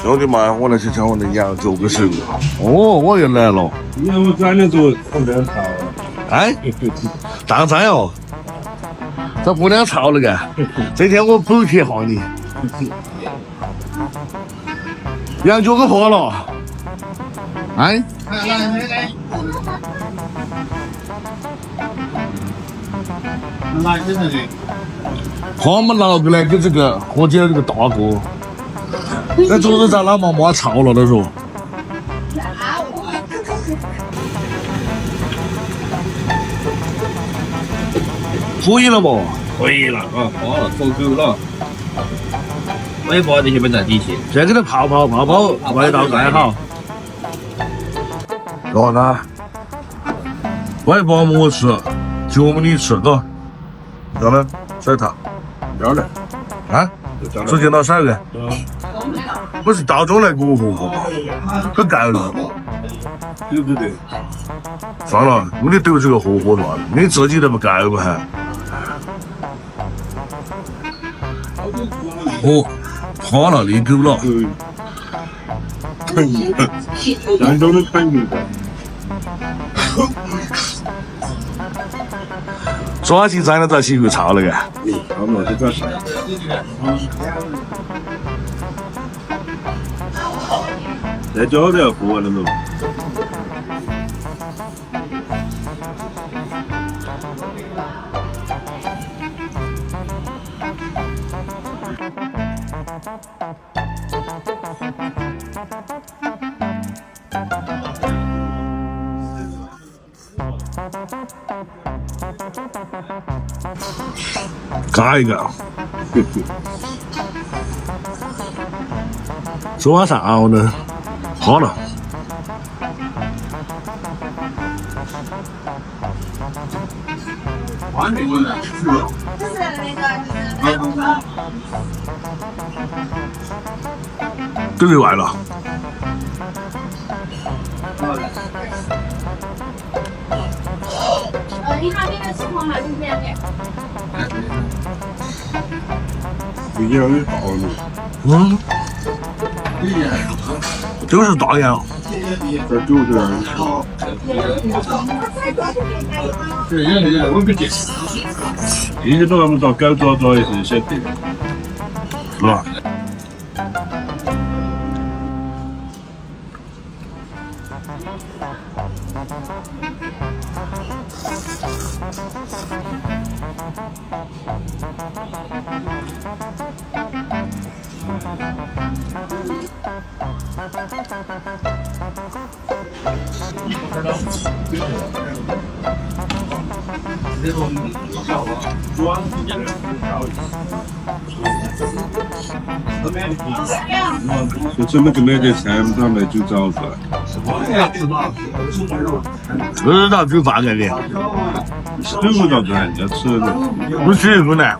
兄弟们，我来去讲我的羊做个事。哦，我又来了。你看我转的做姑娘操。哎，当真哦。这姑娘操了个，这天我补贴下你。羊角给破了。哎。哪个人的？我们拿过来给这个我姐这个大哥，那昨天在老妈妈操了，他说。可以了不？可以了啊，好了，走够了。我也把这些本在底下。再给他泡，味道再好。老大，外包我吃，就我们你吃，嘎。要不甩他？要的。啊？直接拿甩的。不是大众来给我喝喝吗？很干了。对不对？算了，我得对这个喝的嘛，你自己都不干不还？哦，怕了，你狗了。肯定的，山东的肯定的。抓起摘了在起会操那个。差不多就这事。在家都要喝了嘛。嘎一个。昨晚上熬的，好了。对外了。你好，这个情况哪里变的？不一样的道理。嗯。就是大洋。这就是好。一直都我们到狗抓抓也是晓得，是吧？就这么个那个菜，他们就找出来。知道煮饭给你。吃不到饭，要吃的。不吃不难。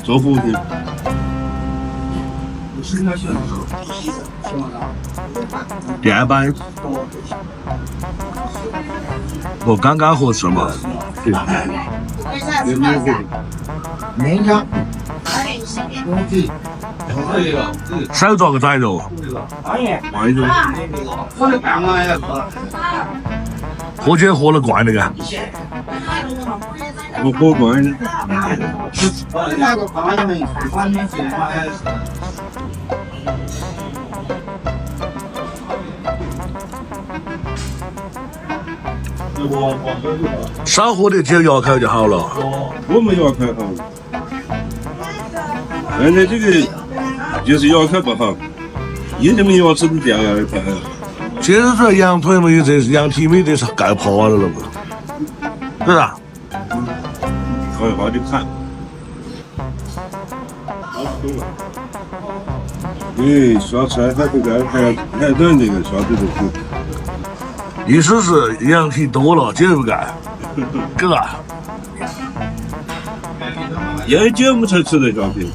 做福的。电板。我刚刚合适嘛。面条。少抓个仔肉。外肉。喝酒喝了惯那个。我喝惯的。少喝点酒牙口就好了。我们牙口好。现在这个就是牙口不好，一什么牙齿都掉下来看。其实说羊腿没有这羊蹄没得是盖趴了了嘛，是不是？好好的看。刷菜还不该还等这个刷子都苦。意思是羊蹄多了酒不盖，哥啊。有酒我们才吃得下去。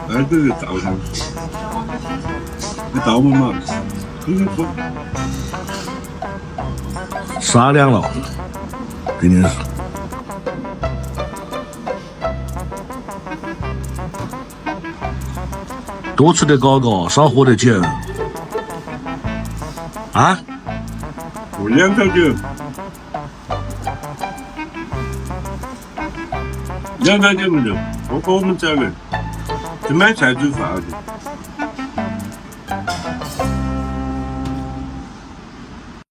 哎，这个倒上，你倒不嘛？商量了，肯定是。多吃点糕糕，少喝点酒。啊？我2条酒，2条酒没有，我跟我们家人就买菜煮饭的。